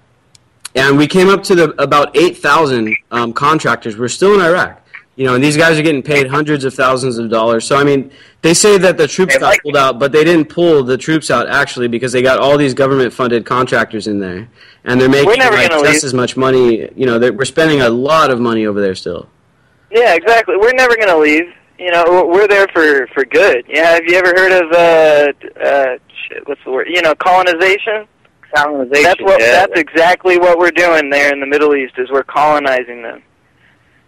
and we came up to about 8,000 contractors. We're still in Iraq. And these guys are getting paid hundreds of thousands of dollars. So, I mean, they say that the troops got pulled out, but they didn't pull the troops out, actually, because they got all these government-funded contractors in there. And they're making just as much money. We're spending a lot of money over there still.
Yeah, exactly. We're never going to leave. We're there for good. Yeah, have you ever heard of, what's the word? Colonization?
Colonization.
That's exactly what we're doing there in the Middle East, is we're colonizing them.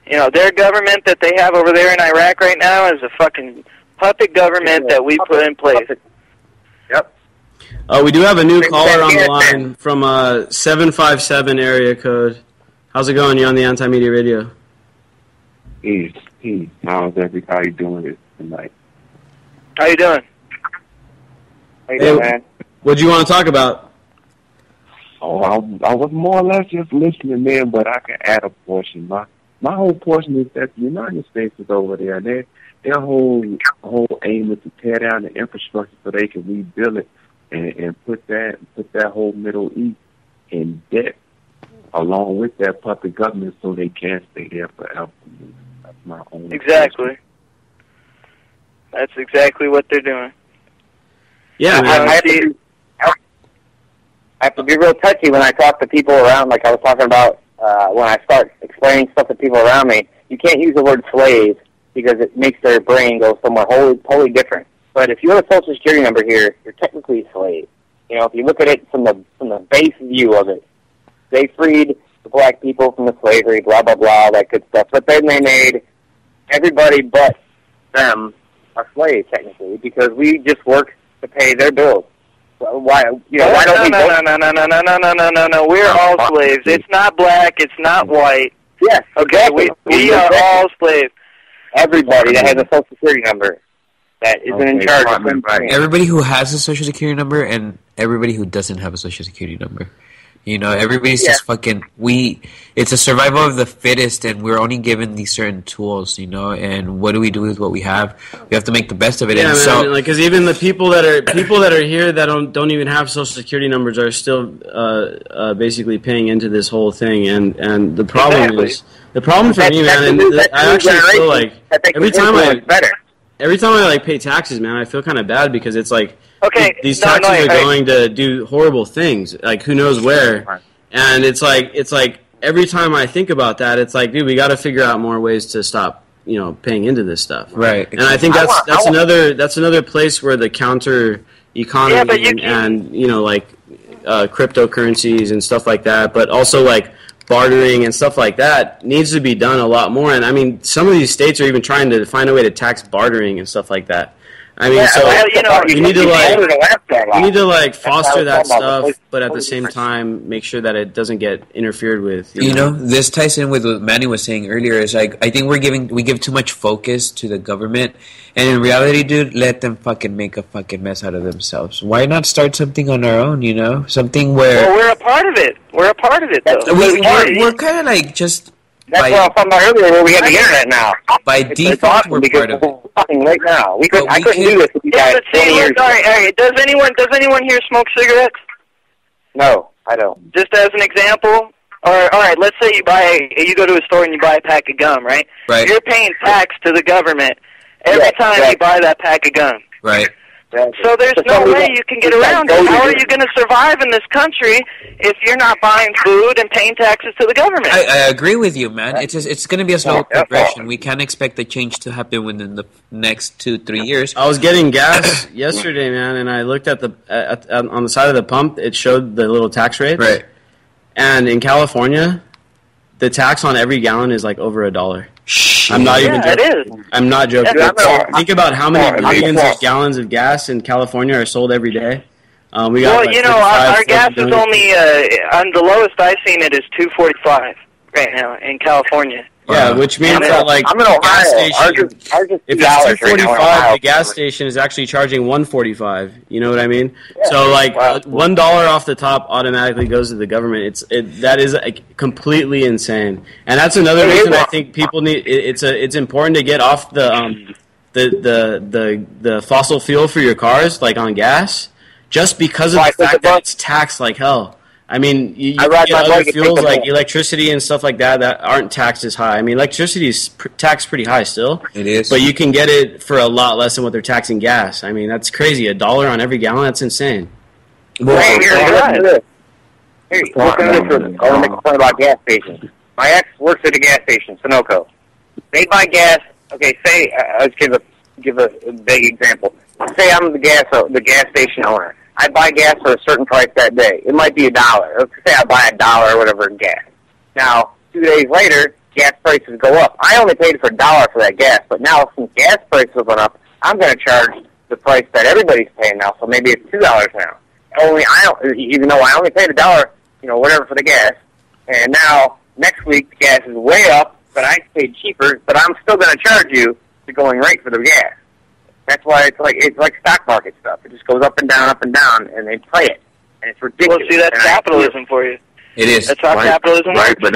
Their government that they have over there in Iraq right now is a fucking puppet government that we put in place.
Yep.
We do have a new caller on the line from 757 area code. How's it going? You're on the Anti-Media Radio.
How's everybody doing it tonight?
How you doing?
Man?
What do you want to talk about?
Oh, I was more or less just listening, man, but I can add a portion. My whole portion is that the United States is over there. Their whole aim is to tear down the infrastructure so they can rebuild it and put that whole Middle East in debt, along with that puppet government, so they can stay there forever. That's my own.
Exactly. That's exactly what they're doing.
Yeah,
I have to be real touchy when I talk to people around, like I was talking about. When I start explaining stuff to people around me, you can't use the word slave because it makes their brain go somewhere wholly different. But if you have a Social Security number here, you're technically a slave. If you look at it from the base view of it, they freed the black people from the slavery, blah, blah, blah, that good stuff. But then they made everybody but them a slave, technically, because we just work to pay their bills. Why don't we?
No. We're all slaves. It's not black. It's not white.
Yes.
Okay. We are all slaves.
Everybody that has a Social Security number that isn't in charge of them.
Everybody who has a Social Security number and everybody who doesn't have a Social Security number. Everybody's just fucking... It's a survival of the fittest, and we're only given these certain tools, and what do we do with what we have? We have to make the best of it.
Yeah,
and
because even the people that are here that don't even have Social Security numbers are still basically paying into this whole thing, and the problem is... The problem for me, man, and I actually feel like every time I pay taxes, man, I feel kind of bad because it's like...
Okay,
these taxes are going to do horrible things, like who knows where, and it's like every time I think about that, it's like, dude, we got to figure out more ways to stop, paying into this stuff.
Right.
And I think that's another place where the counter economy and cryptocurrencies and stuff like that, but also like bartering and stuff like that needs to be done a lot more. And I mean, some of these states are even trying to find a way to tax bartering and stuff like that. I mean, we need to foster that stuff, but at the same time, make sure that it doesn't get interfered with.
You know, this ties in with what Manny was saying earlier. Is like I think we give too much focus to the government, and in reality, dude, let them fucking make a fucking mess out of themselves. Why not start something on our own? Something where
we're a part of it. We're a part of it, though.
We're kind of like just.
That's what I was talking about earlier, where we have the internet now.
By default, we're part of it.
Right now, I couldn't do this with you guys.
Does anyone here smoke cigarettes?
No, I don't.
Just as an example, all right. Let's say you go to a store and you buy a pack of gum, right?
Right.
You're paying tax to the government every time you buy that pack of gum.
Right.
So there's no way you can get around it. How are you going to survive in this country if you're not buying food and paying taxes to the government?
I agree with you, man. It's going to be a slow progression. We can't expect the change to happen within the next 2-3 years.
I was getting gas yesterday, man, and I looked at on the side of the pump. It showed the little tax rate.
Right.
And in California, the tax on every gallon is like over $1. I'm not even joking.
It is.
I'm not joking. Think about how many millions of gallons of gas in California are sold every day. Our
gas is only on the lowest I've seen it is $2.45 right now in California.
Yeah, which means that like
I'm in Ohio.
gas station,
ours is
if
$2
it's
right now in
$2.45,
Ohio.
the gas station is actually charging $1.45. You know what I mean?
Yeah.
So like
Wow.
$1 off the top automatically goes to the government. That is completely insane, and that's another reason I think people need. It's important to get off the fossil fuel for your cars, like on gas, just because of the fact that it's taxed like hell. I mean, you get other fuels like electricity and stuff like that aren't taxed as high. I mean, electricity is taxed pretty high still.
It is.
But you can get it for a lot less than what they're taxing gas. I mean, that's crazy. $1 on every gallon, that's insane.
Well, listen to this. Listen to this. I want to make a point about gas stations. My ex works at a gas station, Sunoco. They buy gas. Okay, say, let's give a big example. Say I'm the gas station owner. I buy gas for a certain price that day. It might be $1. Let's say I buy $1 or whatever in gas. Now, 2 days later, gas prices go up. I only paid for $1 for that gas, but now since gas prices have gone up, I'm going to charge the price that everybody's paying now. So maybe it's $2 now. Even though I only paid $1, whatever for the gas, and now next week the gas is way up, but I paid cheaper. But I'm still going to charge you the going rate for the gas. That's why it's like stock market stuff. It just goes up and down, and they play it, and it's ridiculous.
Well, see, that's capitalism for you.
It is.
That's how capitalism works.
Right, but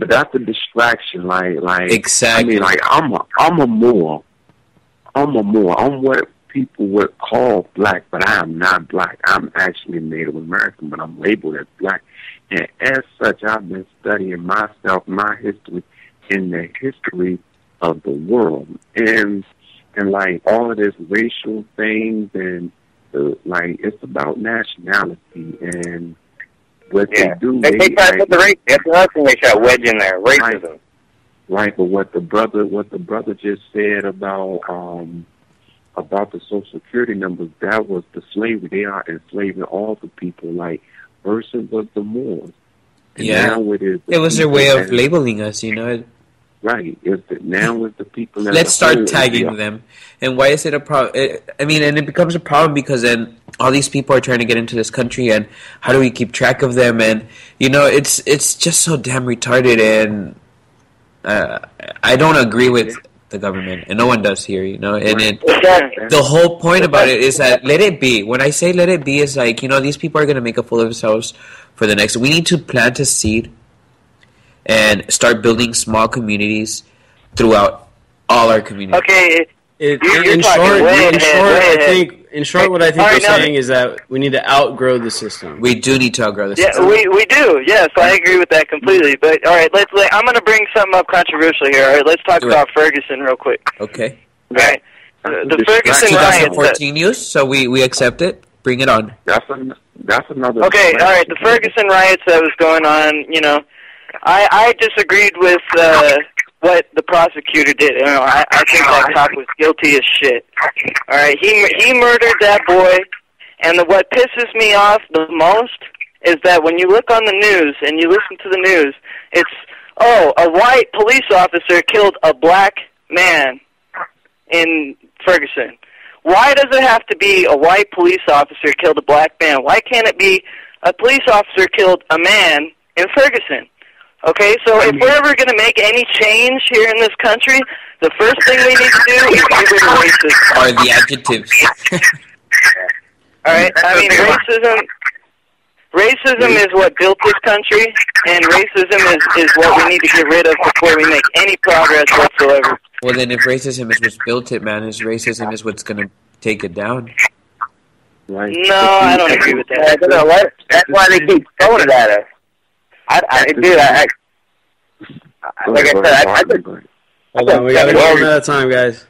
that's the distraction. Like
exactly.
I mean, like I'm what people would call black, but I am not black. I'm actually Native American, but I'm labeled as black, and as such, I've been studying myself, my history, and the history of the world, and like all of this racial things, and like it's about nationality and what they do.
They try to put the race. That's another thing they try to wedge in there, racism.
Right, but what the brother just said about the Social Security numbers, that was the slavery. They are enslaving all the people. Like versus was the Moors. And now it
was their way of labeling us,
Right. Now it's the people that
let's start tagging them. And why is it a problem? I mean, and it becomes a problem because then all these people are trying to get into this country, and how do we keep track of them? And it's just so damn retarded. And I don't agree with the government, and no one does here, And the whole point about it is that let it be. When I say let it be, is like these people are going to make a fool of themselves for the next. We need to plant a seed and start building small communities throughout all our communities.
Okay.
In short, what I think you're saying is that we need to outgrow the system.
We do need to outgrow the system.
Yeah, we do. Yes, I agree with that completely. But all right, I'm going to bring something up controversial here. All right, let's talk about Ferguson real quick.
Okay.
All right. The Ferguson riots.
2014 news, so we accept it. Bring it on.
That's another.
Okay. All right. The Ferguson riots that was going on. I disagreed with what the prosecutor did. I think that cop was guilty as shit. All right, he murdered that boy, and what pisses me off the most is that when you look on the news and you listen to the news, it's a white police officer killed a black man in Ferguson. Why does it have to be a white police officer killed a black man? Why can't it be a police officer killed a man in Ferguson? Okay, so if we're ever going to make any change here in this country, the first thing we need to do is get rid of racism.
Or the adjectives.
All right, I mean, racism is what built this country, and racism is what we need to get rid of before we make any progress whatsoever.
Well, then if racism is what's built it, man, racism is what's going to take it down.
Right.
No, I don't agree with that.
That's why they keep throwing it at us. Like I said,
hold on, we got to go one at a time, guys.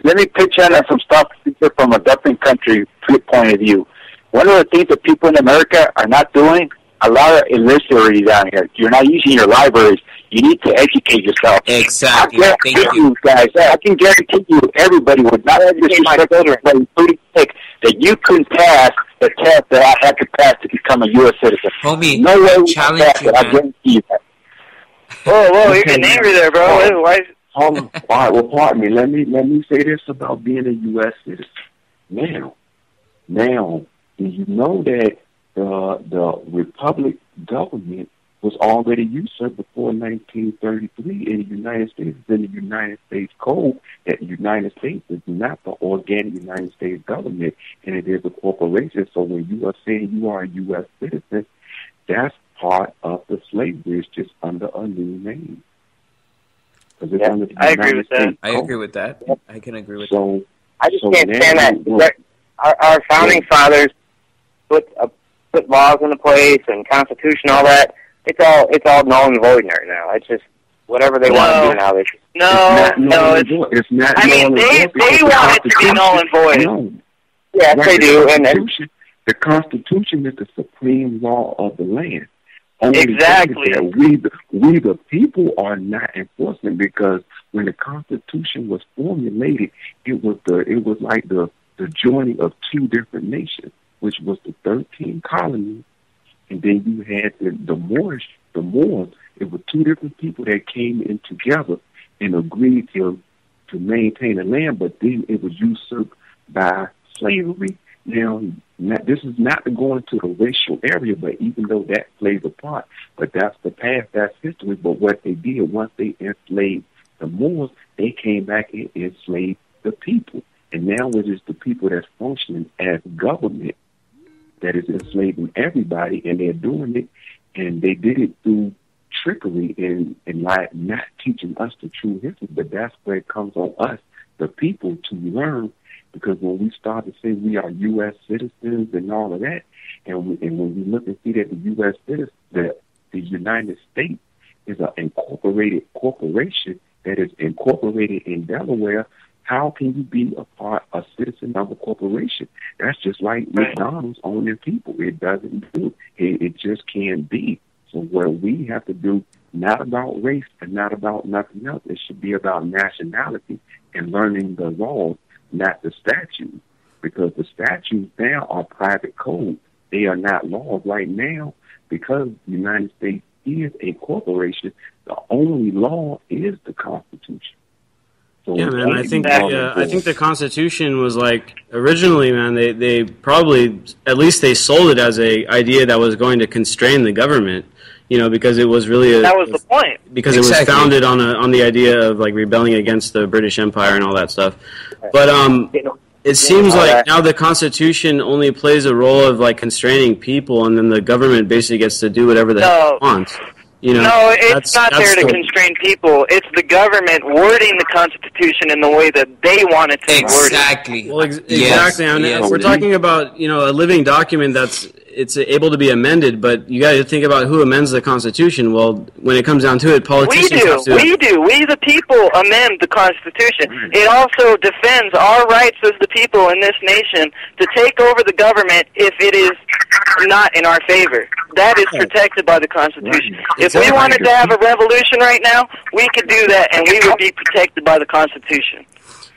Let me pitch in on some stuff from a different country point of view. One of the things that people in America are not doing, a lot of illiteracy down here. You're not using your libraries. You need to educate yourself.
Exactly.
Thank you, guys. I can guarantee you, everybody would not disrespect everybody, including Nick, that you couldn't pass the test that I had to pass to become a U.S. citizen.
Homie,
no way we
challenge
pass
you,
it. I guarantee you that.
Whoa, you're getting angry there, bro. Why?
All right, well, pardon me. Let me say this about being a U.S. citizen. Now, do you know that the Republic government was already usurped before 1933 in the United States. In the United States Code, that the United States is not the organic United States government, and it is a corporation. So when you are saying you are a U.S. citizen, that's part of the slavery. It's just under a new name.
Yeah, I agree with that.
I agree with that. I can agree with
that.
I just can't stand that. Our founding fathers put laws into place and Constitution, all that. It's all null and void right now. It's just whatever they want to do now.
It's not. I mean, they want it to be null and void.
No.
Yes,
right,
they do.
The Constitution is the supreme law of the land. Only
exactly.
That we the people are not enforcing, because when the Constitution was formulated, it was like the joining of two different nations, which was the 13 colonies, and then you had the Moors. The Moors. It was two different people that came in together and agreed to maintain the land, but then it was usurped by slavery. Now, this is not to go into the racial area, but even though that plays a part, but that's the past, that's history. But what they did, once they enslaved the Moors, they came back and enslaved the people. And now it is the people that's functioning as government that is enslaving everybody, and they're doing it, and they did it through trickery and like not teaching us the true history. But that's where it comes on us, the people, to learn. Because when we start to say we are U.S. citizens and all of that, and when we look and see that the U.S. citizens, the United States is an incorporated corporation that is incorporated in Delaware, how can you be a citizen of a corporation? That's just like McDonald's owning people. It doesn't do. It just can't be. So what we have to do, not about race and not about nothing else, it should be about nationality and learning the laws, not the statutes, because the statutes now are private codes. They are not laws right now, because the United States is a corporation. The only law is the Constitution. So
yeah, man. I think the Constitution was like originally, man. They probably, at least they sold it as a idea that was going to constrain the government. You know, because it was really
that was the point.
Because it was founded on the idea of like rebelling against the British Empire and all that stuff. But it seems like now the Constitution only plays a role of like constraining people, and then the government basically gets to do whatever the hell it wants. You know,
no, it's not there to constrain people. It's the government wording the Constitution in the way that they want it to be worded.
Well, exactly. We're talking about, you know, a living document it's able to be amended, but you got to think about who amends the Constitution. Well, when it comes down to it, politicians have to.
We the people amend the Constitution. It also defends our rights as the people in this nation to take over the government if it is not in our favor. That is protected by the Constitution. If we wanted to have a revolution right now, we could do that, and we would be protected by the Constitution.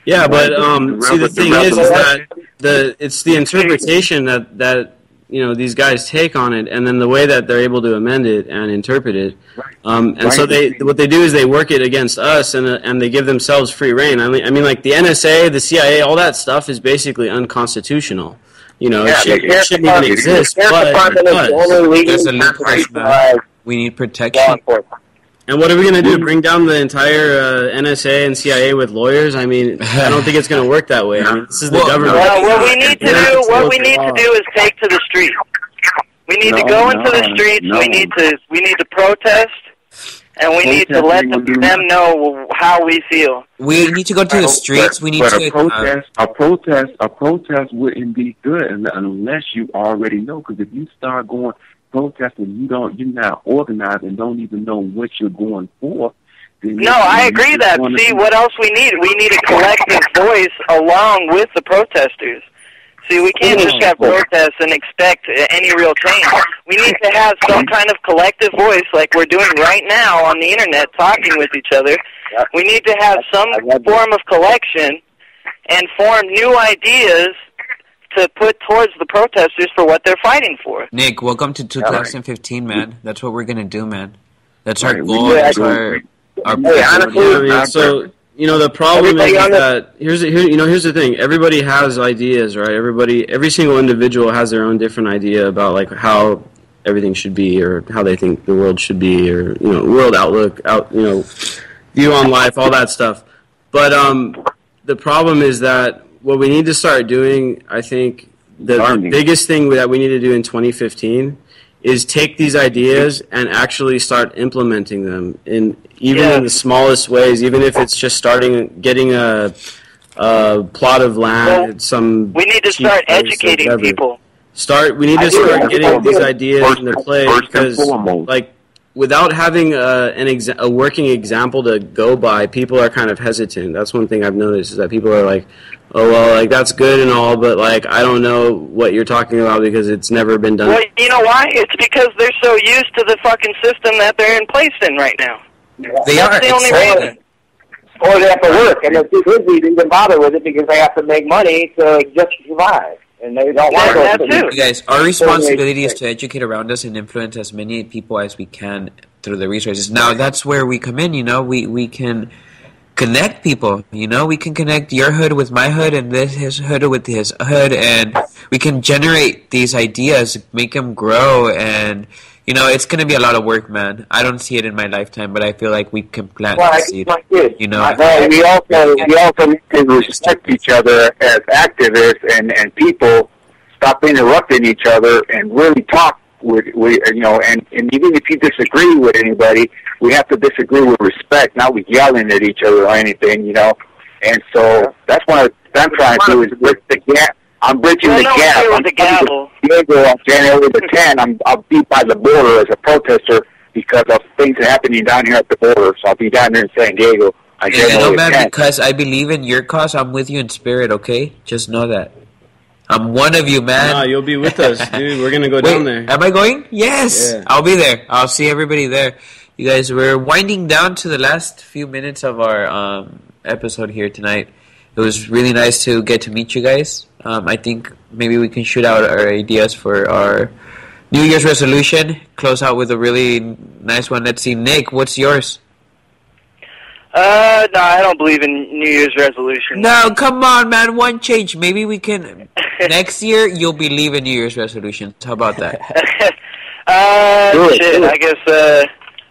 Yeah, but see, the thing is that it's the interpretation that you know these guys take on it, and then the way that they're able to amend it and interpret it. And so what they do is they work it against us, and they give themselves free reign. I mean, like the NSA, the CIA, all that stuff is basically unconstitutional. You know, it shouldn't even exist, but
there's a loophole. We need protection.
And what are we going to do? Bring down the entire NSA and CIA with lawyers? I mean, I don't think it's going to work that way. I mean, this is the government.
What we need to do is take to the streets. We need to go into the streets. We need to protest, and we need to let them know how we feel.
We need to go to the streets. We need to
a protest wouldn't be good unless you already know. Because if you start going protesting, you're not organized and don't even know what you're going for.
No, I agree that. See, what else we need? We need a collective voice along with the protesters. See, we can't just have protests and expect any real change. We need to have some kind of collective voice like we're doing right now on the internet, talking with each other. We need to have some form of collection and form new ideas to put towards the protesters for what they're fighting for.
Nick, welcome to 2015, man. That's what we're going to do, man. That's our goal. That's our
so, you know, the problem is that here's the thing. Everybody has ideas, right? Every single individual has their own different idea about like how everything should be, or how they think the world should be, or world outlook, view on life, all that stuff. But the problem is that what we need to start doing, I think, the biggest thing that we need to do in 2015 is take these ideas and actually start implementing them in the smallest ways, even if it's just getting a plot of land. We
need to start educating people.
We need to start getting these ideas into play, because, like, without having a working example to go by, people are kind of hesitant. That's one thing I've noticed, is that people are like, oh, well, like, that's good and all, but, like, I don't know what you're talking about because it's never been done.
Well, you know why? It's because they're so used to the fucking system that they're in place in right now. That's the only reason.
Or they have to work, and they're too busy to even bother with it because they have to make money to just survive. And they don't want
that
to.
Too.
Guys, our responsibility is to educate around us and influence as many people as we can through the resources. Now, that's where we come in, we can connect people, we can connect your hood with my hood and his hood with his hood, and we can generate these ideas, make them grow, and it's going to be a lot of work, man. I don't see it in my lifetime, but I feel like we can plant the seed.
We also need to respect each other as activists and people. Stop interrupting each other and really talk with and even if you disagree with anybody, we have to disagree with respect, not with yelling at each other or anything, And so that's what I'm trying to do, is bridge the gap. I'm bridging the gap.
I'm the gavel.
On January the 10th, I'll be by the border as a protester because of things happening down here at the border. So I'll be down there in San Diego on January the 10th.
Because I believe in your cause, I'm with you in spirit, okay? Just know that. I'm one of you, man.
No, you'll be with us, dude. We're going to go down there.
Am I going? Yes. Yeah. I'll be there. I'll see everybody there. You guys, we're winding down to the last few minutes of our episode here tonight. It was really nice to get to meet you guys. I think maybe we can shoot out our ideas for our New Year's resolution. Close out with a really nice one. Let's see. Nick, what's yours?
No, I don't believe in New Year's resolutions.
No, come on, man. One change. Maybe we can... Next year, you'll believe in New Year's resolutions. How about that?
Shit.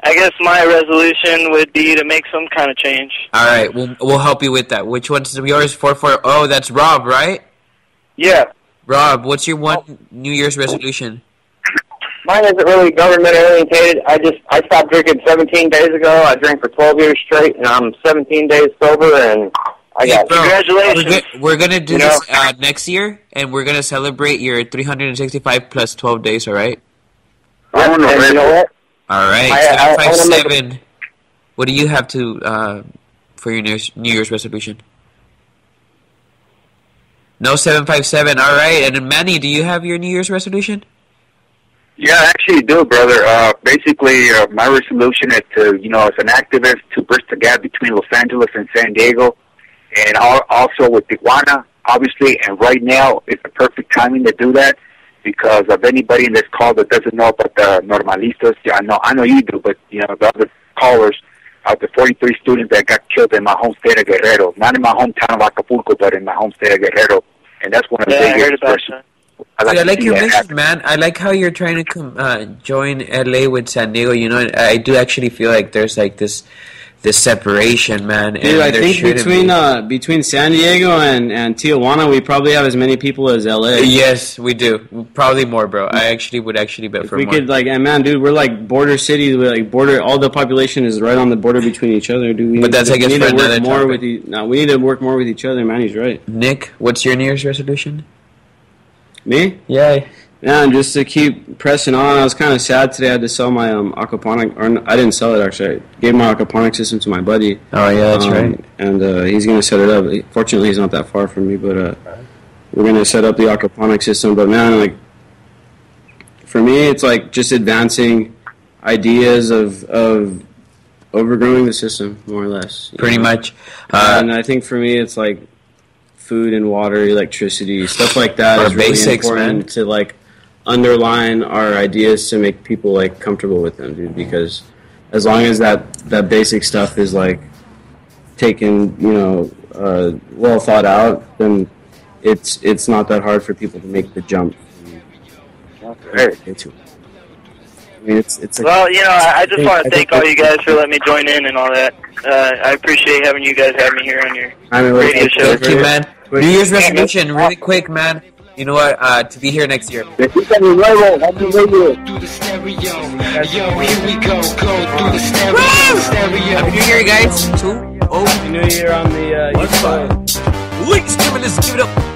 I guess my resolution would be to make some kind of change.
All right, we'll help you with that. Which one's yours? 440. Oh, that's Rob, right?
Yeah.
Rob, what's your one New Year's resolution?
Mine isn't really government orientated. I stopped drinking 17 days ago. I drank for 12 years straight, and I'm 17 days sober, and congratulations.
We're gonna do this next year, and we're gonna celebrate your 365 plus 12 days. All right?
And you know what?
All right, 757. What do you have to for your New Year's resolution? No, 757. All right, and then Manny, do you have your New Year's resolution?
Yeah, I actually do, brother. Basically, my resolution is to, as an activist, to bridge the gap between Los Angeles and San Diego, and also with Tijuana, obviously. And right now is the perfect timing to do that, because of anybody in this call that doesn't know about the normalistas. Yeah, I know you do, but the other callers, out the 43 students that got killed in my home state of Guerrero, not in my hometown of Acapulco, but in my home state of Guerrero, and that's one of the biggest.
I heard about that.
I like your mission, man. I like how you're trying to join LA with San Diego. I do actually feel like there's like this separation, man.
Dude, I think between San Diego and Tijuana, we probably have as many people as LA.
Yes, we do. Probably more, bro. I actually would bet for more.
We could dude, we're like border cities. We're like border. All the population is right on the border between each other, dude.
But that's, I guess, for another topic.
We need to work more with each other, man. He's right.
Nick, what's your New Year's resolution?
Me?
Yeah.
Yeah, and just to keep pressing on. I was kind of sad today. I had to sell my aquaponic, or I didn't sell it actually. I gave my aquaponic system to my buddy.
Oh yeah, that's right.
And he's gonna set it up. Fortunately, he's not that far from me, but we're gonna set up the aquaponic system. But man, like for me, it's like just advancing ideas of overgrowing the system, more or less.
Pretty much.
And I think for me, it's like food and water, electricity, stuff like that is really
basics,
important, man. To like underline our ideas to make people like comfortable with them, dude. Because as long as that basic stuff is like taken, well thought out, then it's not that hard for people to make the jump. mean, it's
Well, I just want to thank all you guys for letting me join in and all that. I appreciate having you guys have me here on your radio show.
Thank you, man. New Year's resolution, really quick, man. You know what? To be here next year.
Do the stereo. Yo, here we go through the stereo.
Happy New Year, guys. 2-0.
Happy New Year on the East Coast.
Ladies and gentlemen, let's give it up.